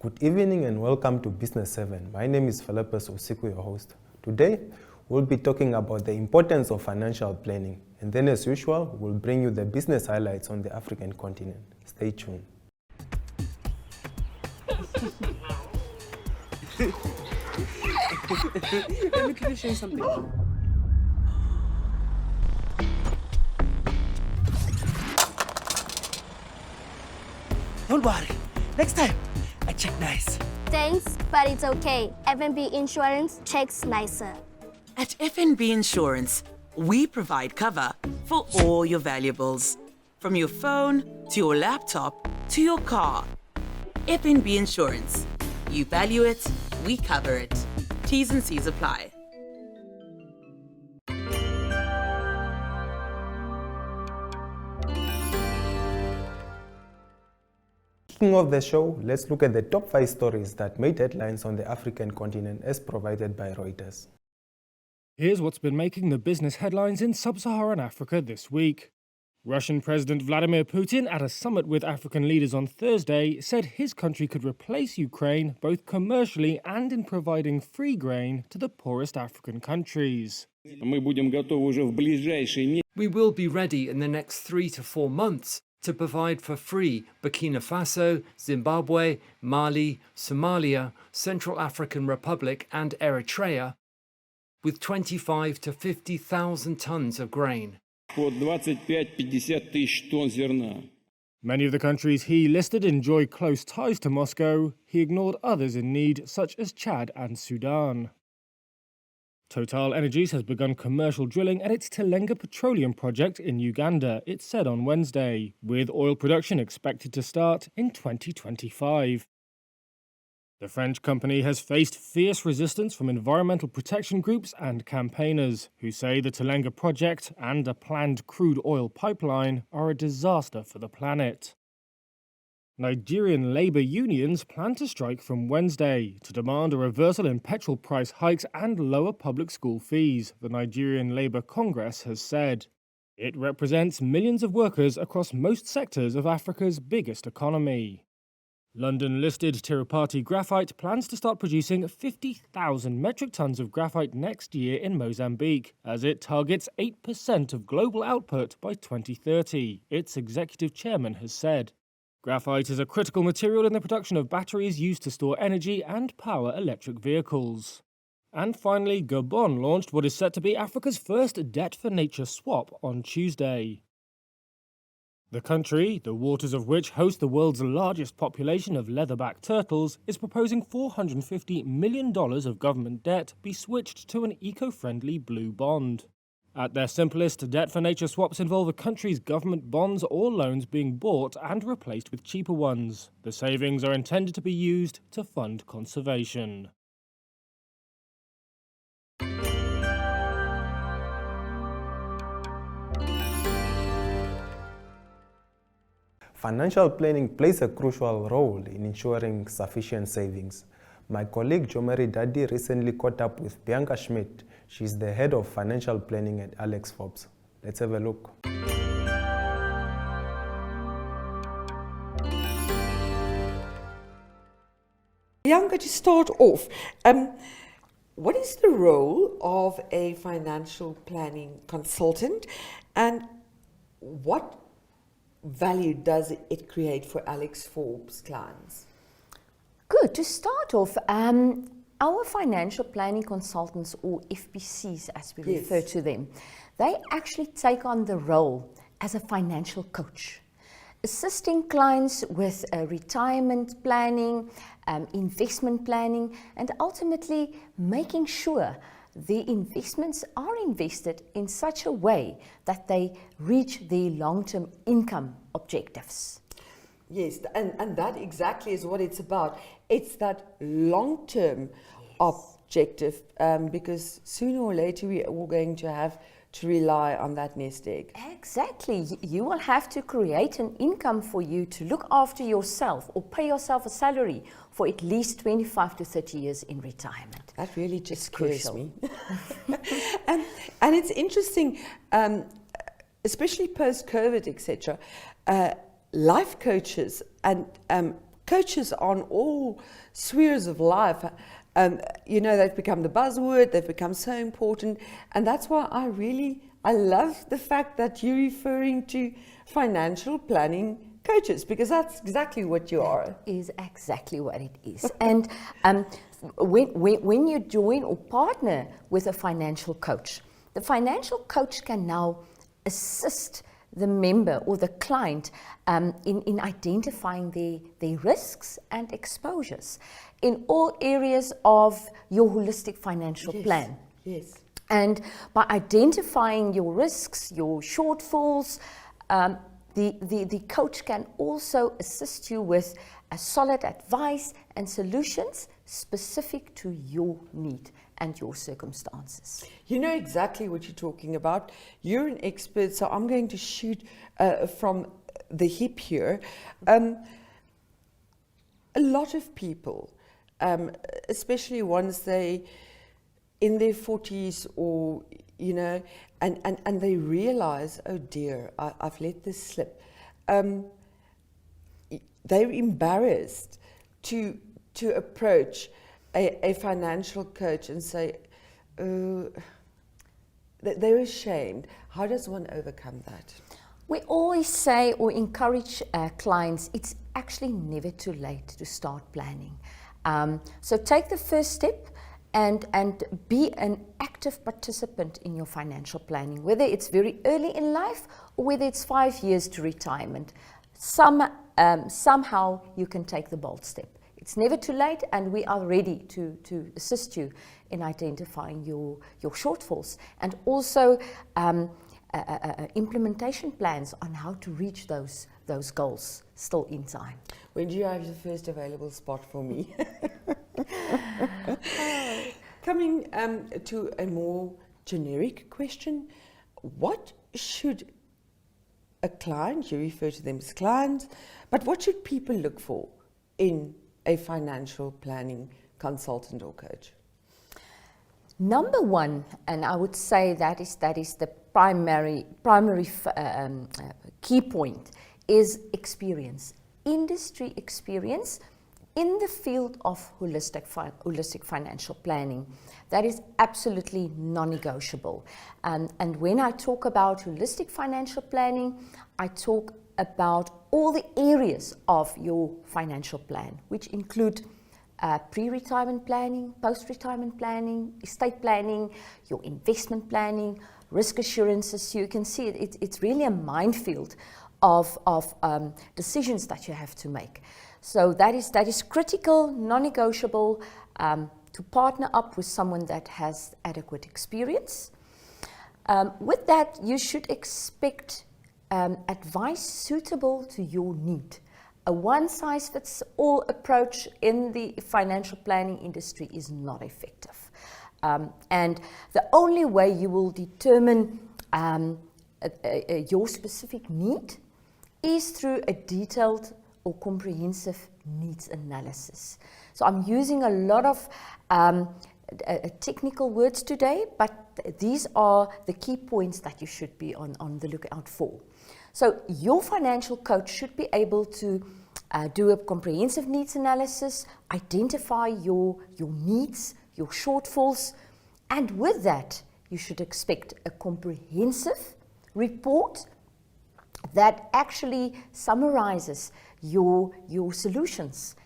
Good evening and welcome to Business 7. My name is Philippus Osiku, your host. Today, we'll be talking about the importance of financial planning. And then as usual, we'll bring you the business highlights on the African continent. Stay tuned. Let me show you something. Don't worry. Next time, I check nice. Thanks, but it's okay. FNB Insurance checks nicer. At FNB Insurance, we provide cover for all your valuables, from your phone to your laptop to your car. FNB Insurance. You value it, we cover it. T's and C's apply. Kicking off the show, let's look at the top 5 stories that made headlines on the African continent as provided by Reuters. Here's what's been making the business headlines in sub-Saharan Africa this week. Russian President Vladimir Putin, at a summit with African leaders on Thursday, said his country could replace Ukraine both commercially and in providing free grain to the poorest African countries. We will be ready in the next 3 to 4 months to provide for free Burkina Faso, Zimbabwe, Mali, Somalia, Central African Republic and Eritrea with 25 to 50,000 tons of grain. Many of the countries he listed enjoy close ties to Moscow. He ignored others in need, such as Chad and Sudan. Total Energies has begun commercial drilling at its Telenga petroleum project in Uganda, it said on Wednesday, with oil production expected to start in 2025. The French company has faced fierce resistance from environmental protection groups and campaigners, who say the Telenga project and a planned crude oil pipeline are a disaster for the planet. Nigerian labour unions plan to strike from Wednesday to demand a reversal in petrol price hikes and lower public school fees, the Nigerian Labour Congress has said. It represents millions of workers across most sectors of Africa's biggest economy. London-listed Tirupati Graphite plans to start producing 50,000 metric tons of graphite next year in Mozambique, as it targets 8% of global output by 2030, its executive chairman has said. Graphite is a critical material in the production of batteries used to store energy and power electric vehicles. And finally, Gabon launched what is set to be Africa's first Debt for Nature swap on Tuesday. The country, the waters of which host the world's largest population of leatherback turtles, is proposing $450 million of government debt be switched to an eco-friendly blue bond. At their simplest, Debt for Nature swaps involve a country's government bonds or loans being bought and replaced with cheaper ones. The savings are intended to be used to fund conservation. Financial planning plays a crucial role in ensuring sufficient savings. My colleague Jomari Dadi recently caught up with Bianca Schmidt. She's the head of financial planning at Alex Forbes. Let's have a look. Bianca, to start off, what is the role of a financial planning consultant and what value does it create for Alex Forbes clients? Good. To start off, our financial planning consultants, or FPCs as we refer to them, they actually take on the role as a financial coach, assisting clients with retirement planning, investment planning, and ultimately making sure the investments are invested in such a way that they reach the long-term income objectives. Yes, and that exactly is what it's about. It's that long-term objective, because sooner or later we are going to have to rely on that nest egg. Exactly. You will have to create an income for you to look after yourself or pay yourself a salary for at least 25 to 30 years in retirement. That really just scares me. and it's interesting, especially post-COVID, etc. Life coaches and coaches on all spheres of life. They've become the buzzword, they've become so important, and that's why I love the fact that you're referring to financial planning coaches, because that's exactly what you are. Is exactly what it is. And when you join or partner with a financial coach, the financial coach can now assist the member or the client in identifying their risks and exposures in all areas of your holistic financial plan. Yes. And by identifying your risks, your shortfalls, the coach can also assist you with a solid advice and solutions specific to your need and your circumstances. You know exactly what you're talking about. You're an expert, so I'm going to shoot from the hip here. A lot of people, especially once they in their 40s or, and they realize, oh dear, I've let this slip. They're embarrassed to approach a financial coach and say, they're ashamed. How does one overcome that? We always say or encourage clients, it's actually never too late to start planning. So take the first step and be an active participant in your financial planning, whether it's very early in life or whether it's 5 years to retirement. Somehow you can take the bold step. It's never too late, and we are ready to assist you in identifying your shortfalls and also implementation plans on how to reach those goals still in time. When do you have the first available spot for me? Coming to a more generic question, what should a client, you refer to them as clients, but what should people look for in a financial planning consultant or coach? Number one, and I would say that is the primary key point, is experience, industry experience in the field of holistic financial planning. That is absolutely non-negotiable. And when I talk about holistic financial planning, I talk about all the areas of your financial plan, which include pre-retirement planning, post-retirement planning, estate planning, your investment planning, risk assurances. You can see it's really a minefield of decisions that you have to make. So that is critical, non-negotiable, to partner up with someone that has adequate experience. With that, you should expect advice suitable to your need. A one-size-fits-all approach in the financial planning industry is not effective. And the only way you will determine your specific need is through a detailed or comprehensive needs analysis. So I'm using a lot of technical words today, but these are the key points that you should be on the lookout for. So your financial coach should be able to do a comprehensive needs analysis, identify your needs, your shortfalls, and with that, you should expect a comprehensive report that actually summarizes your solutions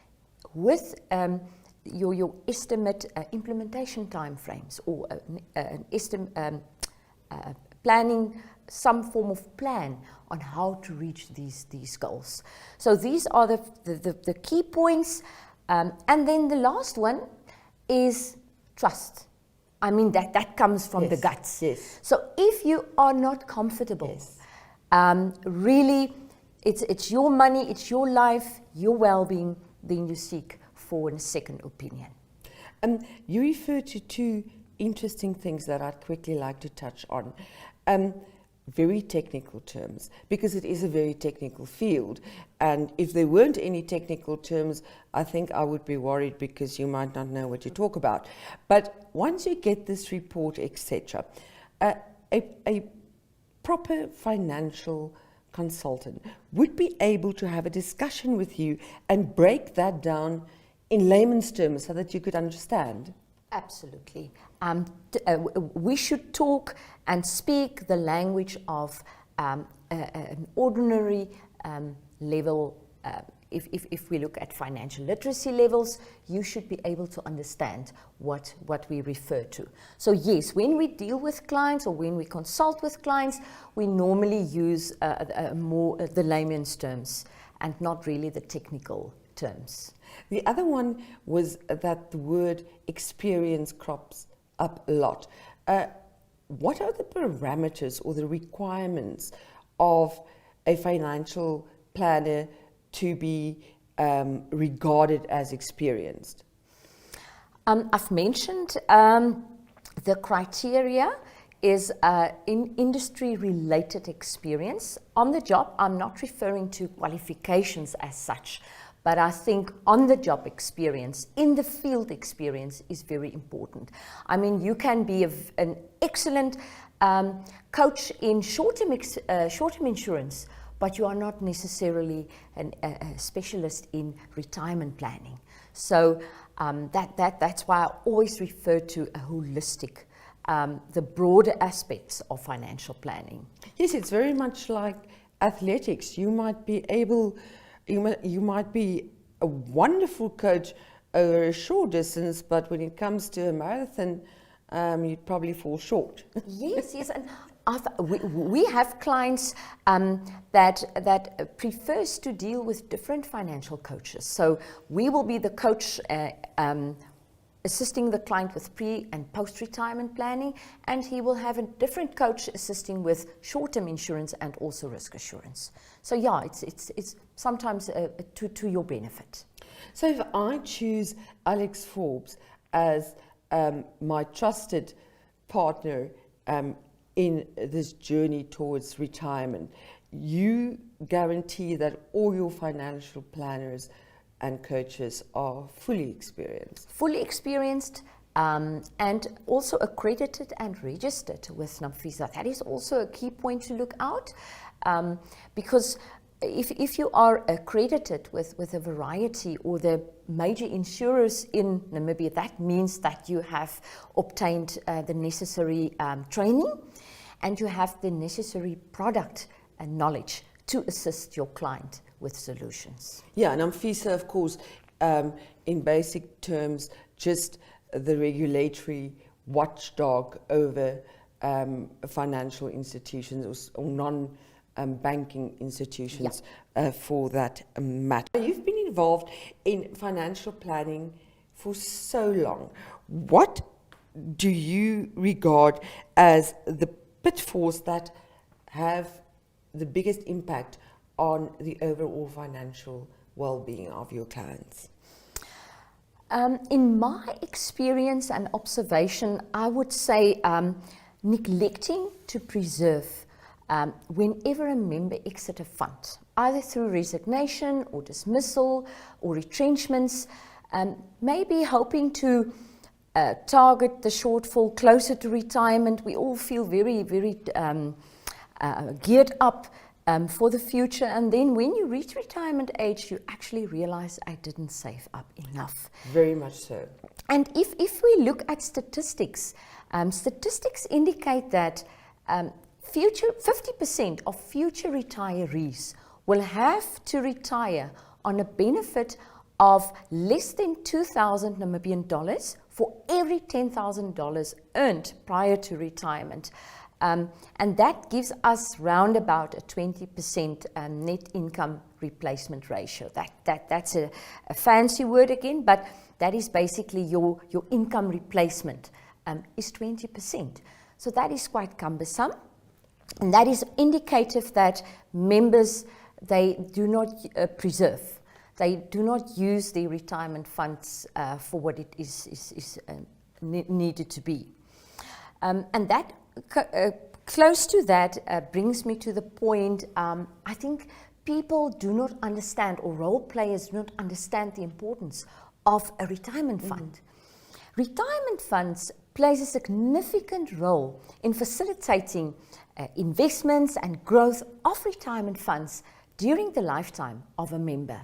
with your estimate implementation timeframes, or planning some form of plan on how to reach these goals. So these are the key points. And then the last one is trust. I mean, that comes from the guts. Yes. So if you are not comfortable, really, it's your money, it's your life, your well-being, then you seek for a second opinion. You refer to two interesting things that I'd quickly like to touch on. Very technical terms, because it is a very technical field. And if there weren't any technical terms, I think I would be worried, because you might not know what you talk about. But once you get this report, etc., a proper financial consultant would be able to have a discussion with you and break that down in layman's terms so that you could understand? Absolutely. We should talk and speak the language of an ordinary level. If we look at financial literacy levels, you should be able to understand what we refer to. So yes, when we deal with clients or when we consult with clients, we normally use more the layman's terms and not really the technical terms. The other one was that the word experience crops up a lot. What are the parameters or the requirements of a financial planner to be regarded as experienced? I've mentioned the criteria is in industry-related experience. On the job, I'm not referring to qualifications as such, but I think on-the-job experience, in the field experience is very important. I mean, you can be an excellent coach in short-term insurance, but you are not necessarily a specialist in retirement planning. So that's why I always refer to a holistic, the broader aspects of financial planning. Yes, it's very much like athletics. You might be able, you might be a wonderful coach over a short distance, but when it comes to a marathon, you'd probably fall short. Yes, and we have clients that prefers to deal with different financial coaches. So we will be the coach assisting the client with pre and post-retirement planning, and he will have a different coach assisting with short-term insurance and also risk assurance. So yeah, it's sometimes to your benefit. So if I choose Alex Forbes as my trusted partner in this journey towards retirement, you guarantee that all your financial planners and coaches are fully experienced? Fully experienced and also accredited and registered with NAMFISA. That is also a key point to look out because if you are accredited with a variety or the major insurers in Namibia, that means that you have obtained the necessary training and you have the necessary product and knowledge to assist your client with solutions. Yeah, and NAMFISA, of course, in basic terms, just the regulatory watchdog over financial institutions or non-banking institutions, for that matter. You've been involved in financial planning for so long. What do you regard as the pitfalls that have the biggest impact on the overall financial well-being of your clients? In my experience and observation, I would say neglecting to preserve whenever a member exits a fund, either through resignation or dismissal or retrenchments, maybe hoping to target the shortfall closer to retirement. We all feel very, very geared up for the future, and then when you reach retirement age, you actually realize I didn't save up enough. Very much so. And if we look at statistics, statistics indicate that 50% of future retirees will have to retire on a benefit of less than 2,000 Namibian dollars for every $10,000 earned prior to retirement. And that gives us round about a 20% net income replacement ratio. That's a fancy word again, but that is basically your income replacement is 20%. So that is quite cumbersome. And that is indicative that members, they do not preserve. They do not use the retirement funds for what it is needed to be. And that close to that brings me to the point, I think people do not understand, or role players do not understand the importance of a retirement fund. Retirement funds plays a significant role in facilitating investments and growth of retirement funds during the lifetime of a member.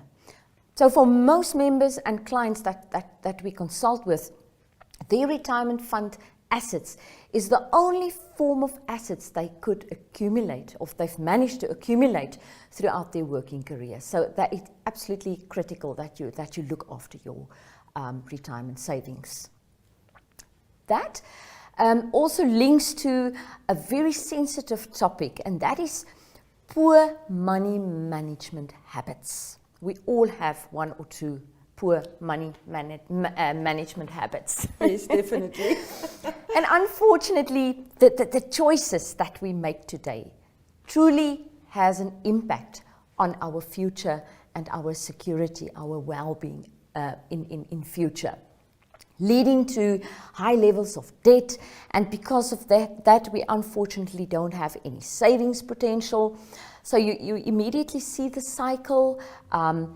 So for most members and clients that we consult with, their retirement fund assets is the only form of assets they could accumulate, or they've managed to accumulate throughout their working career. So that it's absolutely critical that you look after your retirement savings. That also links to a very sensitive topic, and that is poor money management habits. We all have one or two poor money management habits. Yes, definitely. And unfortunately, the choices that we make today truly has an impact on our future and our security, our well-being in future, leading to high levels of debt. And because of that we unfortunately don't have any savings potential. So you immediately see the cycle.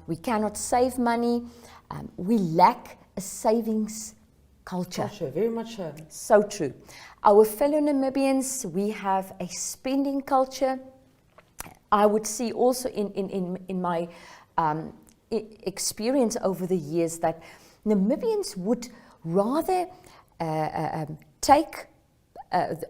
We cannot save money. We lack a savings culture. Very much so. So true. Our fellow Namibians, we have a spending culture. I would see also in my experience over the years that Namibians would rather take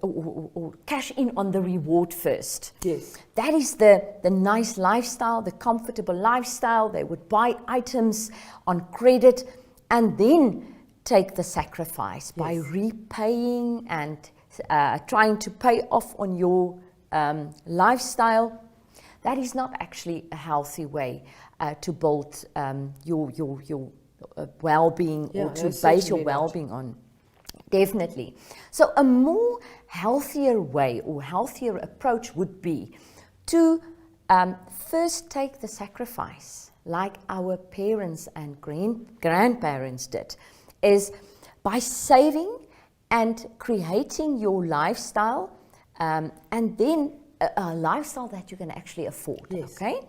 or cash in on the reward first. Yes. That is the nice lifestyle, the comfortable lifestyle. They would buy items on credit and then take the sacrifice by repaying and trying to pay off on your lifestyle. That is not actually a healthy way to build your well-being, or to base your well-being on. Definitely. So a more healthier way or healthier approach would be to first take the sacrifice, like our parents and grandparents did, is by saving and creating your lifestyle, and then a lifestyle that you can actually afford. Yes. Okay?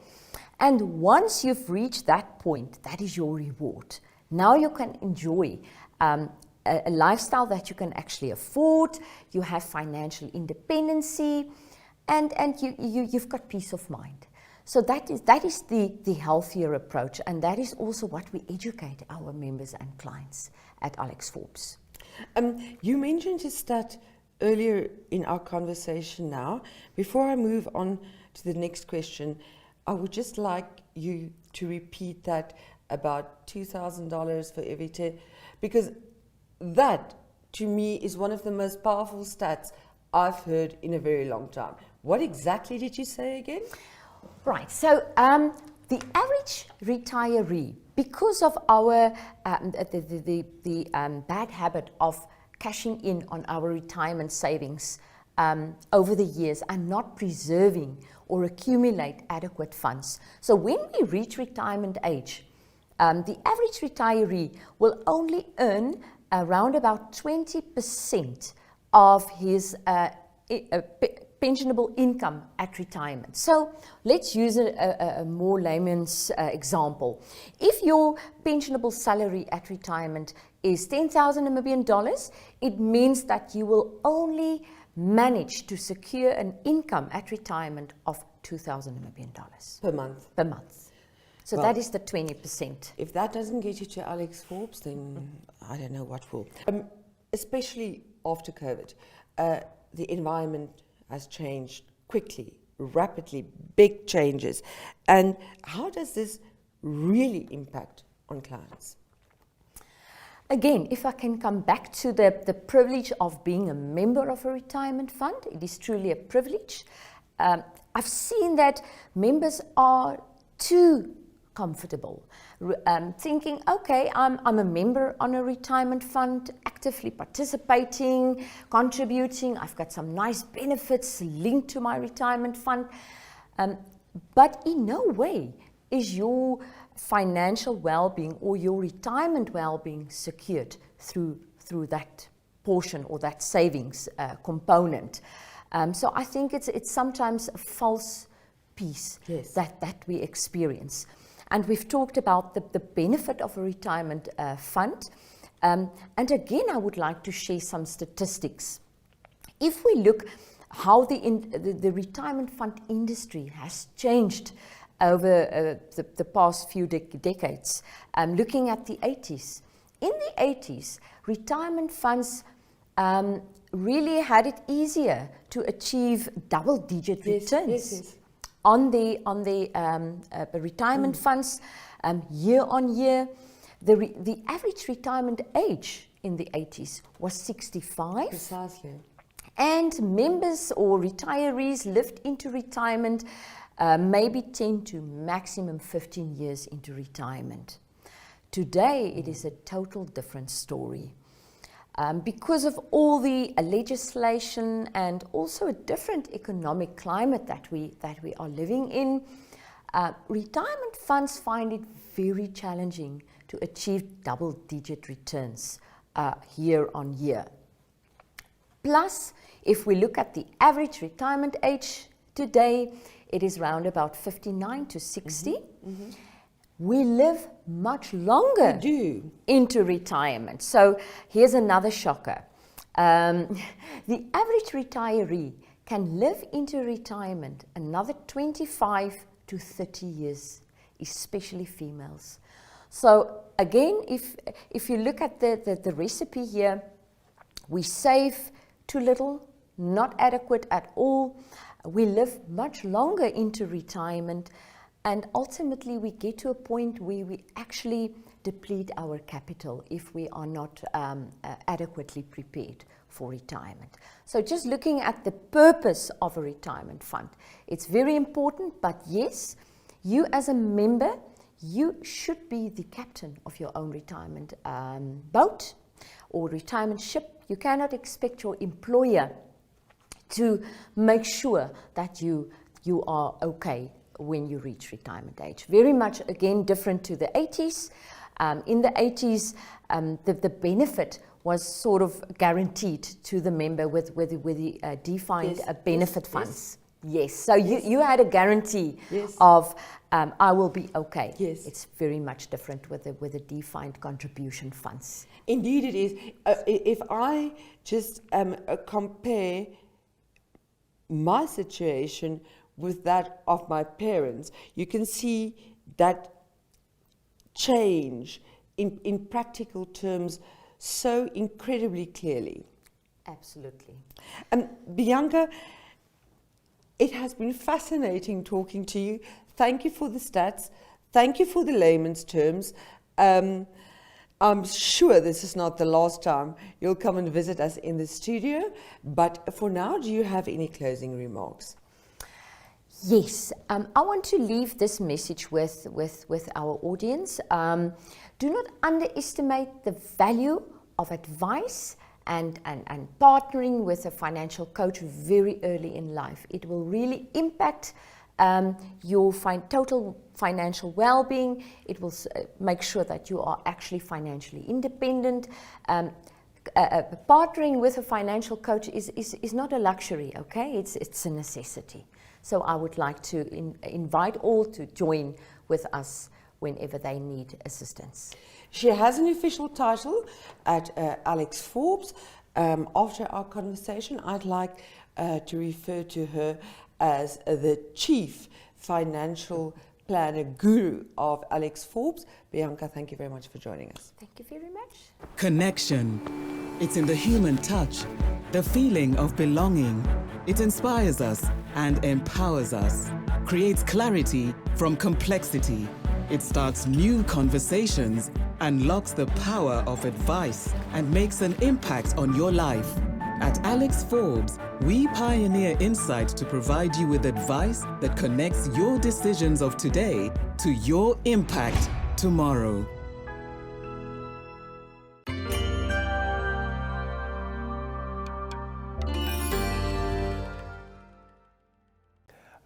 And once you've reached that point, that is your reward. Now you can enjoy a lifestyle that you can actually afford. You have financial independency, and you've got peace of mind. So that is the healthier approach, and that is also what we educate our members and clients at Alex Forbes. You mentioned a stat earlier in our conversation now. Before I move on to the next question, I would just like you to repeat that about $2,000 for every 10, because that, to me, is one of the most powerful stats I've heard in a very long time. What exactly did you say again? Right, so the average retiree, because of our bad habit of cashing in on our retirement savings over the years and not preserving or accumulate adequate funds. So when we reach retirement age, the average retiree will only earn around about 20% of his pensionable income at retirement. So let's use a more layman's example. If your pensionable salary at retirement is 10,000 Namibian dollars, it means that you will only manage to secure an income at retirement of 2,000 Namibian dollars Per month. per month. So Well, that is the 20%. If that doesn't get you to Alex Forbes, then I don't know what will. Especially after COVID, the environment has changed quickly, rapidly, big changes. And how does this really impact on clients? Again, if I can come back to the privilege of being a member of a retirement fund, it is truly a privilege. I've seen that members are too comfortable, thinking, okay, I'm a member on a retirement fund, actively participating, contributing, I've got some nice benefits linked to my retirement fund. But in no way is your financial well-being or your retirement well-being secured through that portion or that savings component. So I think it's sometimes a false peace that we experience. And we've talked about the benefit of a retirement fund. And again, I would like to share some statistics. If we look how the retirement fund industry has changed over the past few decades. Looking at the 80s. In the 80s, retirement funds really had it easier to achieve double-digit returns on the retirement funds year on year. The average retirement age in the 80s was 65. Precisely. And members or retirees lived into retirement maybe 10 to maximum 15 years into retirement. Today, it is a total different story. Because of all the legislation and also a different economic climate that we are living in, retirement funds find it very challenging to achieve double-digit returns year on year. Plus, if we look at the average retirement age today, it is around about 59 to 60. We live much longer into retirement. So here's another shocker. The average retiree can live into retirement another 25 to 30 years, especially females. So again, if you look at the recipe here, we save too little, not adequate at all. We live much longer into retirement, and ultimately we get to a point where we actually deplete our capital if we are not adequately prepared for retirement. So just looking at the purpose of a retirement fund, it's very important, but yes, you as a member, you should be the captain of your own retirement boat or retirement ship. You cannot expect your employer to make sure that you are okay when you reach retirement age. Very much, again, different to the 80s. In the 80s, the benefit was sort of guaranteed to the member with the defined benefit funds. Yes, so you had a guarantee of I will be okay. Yes, it's very much different with the defined contribution funds. Indeed, it is. If I just compare my situation with that of my parents, you can see that change in practical terms so incredibly clearly. Absolutely. Bianca, it has been fascinating talking to you. Thank you for the stats. Thank you for the layman's terms. I'm sure this is not the last time you'll come and visit us in the studio, but for now, do you have any closing remarks? Yes, I want to leave this message with our audience. Do not underestimate the value of advice and partnering with a financial coach very early in life. It will really impact your total financial well-being. It will make sure that you are actually financially independent. Partnering with a financial coach is not a luxury, okay? It's a necessity. So I would like to invite all to join with us whenever they need assistance. She has an official title at Alex Forbes. After our conversation, I'd like to refer to her as the Chief Financial Planner Guru of Alex Forbes. Bianca, thank you very much for joining us. Thank you very much. Connection. It's in the human touch, the feeling of belonging. It inspires us and empowers us, creates clarity from complexity. It starts new conversations, unlocks the power of advice, and makes an impact on your life. At Alex Forbes, we pioneer insight to provide you with advice that connects your decisions of today to your impact tomorrow.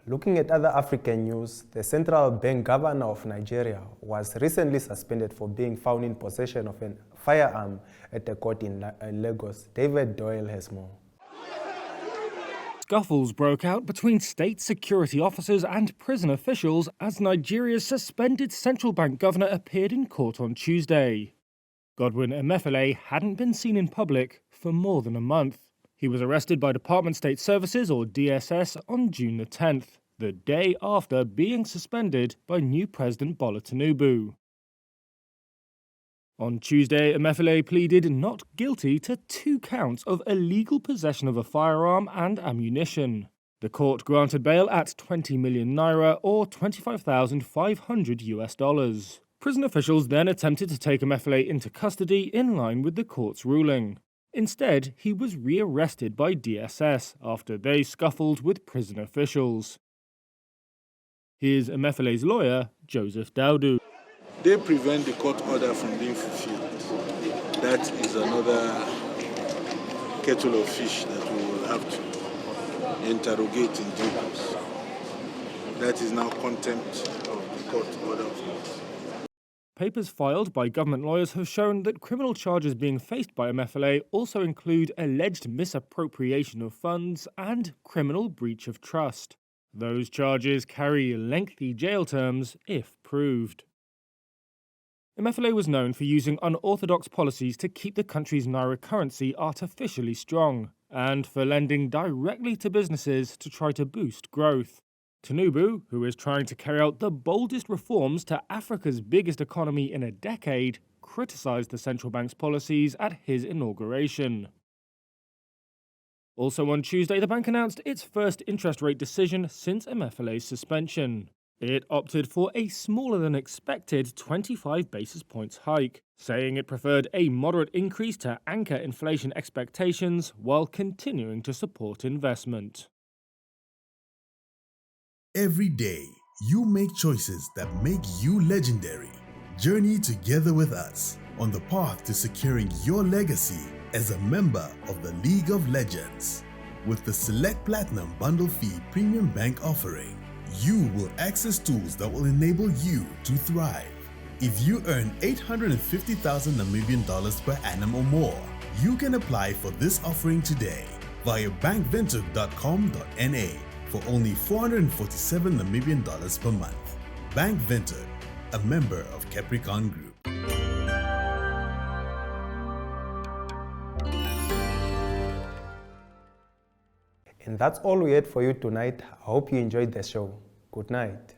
Looking at other African news, the central bank governor of Nigeria was recently suspended for being found in possession of a firearm at a court in Lagos. David Doyle has more. Scuffles broke out between state security officers and prison officials as Nigeria's suspended central bank governor appeared in court on Tuesday. Godwin Emefiele hadn't been seen in public for more than a month. He was arrested by Department State Services, or DSS, on June the 10th, the day after being suspended by new President Bola Tinubu. On Tuesday, Emefiele pleaded not guilty to 2 counts of illegal possession of a firearm and ammunition. The court granted bail at 20 million naira, or $25,500. Prison officials then attempted to take Emefiele into custody in line with the court's ruling. Instead, he was rearrested by DSS after they scuffled with prison officials. Here's Emefiele's lawyer, Joseph Daudu. They prevent the court order from being fulfilled. That is another kettle of fish that we will have to interrogate in due course. That is now contempt of the court order. Papers filed by government lawyers have shown that criminal charges being faced by Emefiele also include alleged misappropriation of funds and criminal breach of trust. Those charges carry lengthy jail terms if proved. Emefiele was known for using unorthodox policies to keep the country's naira currency artificially strong, and for lending directly to businesses to try to boost growth. Tinubu, who is trying to carry out the boldest reforms to Africa's biggest economy in a decade, criticised the central bank's policies at his inauguration. Also on Tuesday, the bank announced its first interest rate decision since Emefiele's suspension. It opted for a smaller than expected 25 basis points hike, saying it preferred a moderate increase to anchor inflation expectations while continuing to support investment. Every day, you make choices that make you legendary. Journey together with us on the path to securing your legacy as a member of the League of Legends. With the Select Platinum Bundle Fee Premium Bank offering, you will access tools that will enable you to thrive. If you earn 850,000 Namibian dollars per annum or more, you can apply for this offering today via bankvinted.com.na for only 447 Namibian dollars per month. Bank Vinted, a member of Capricorn Group. And that's all we had for you tonight. I hope you enjoyed the show. Good night.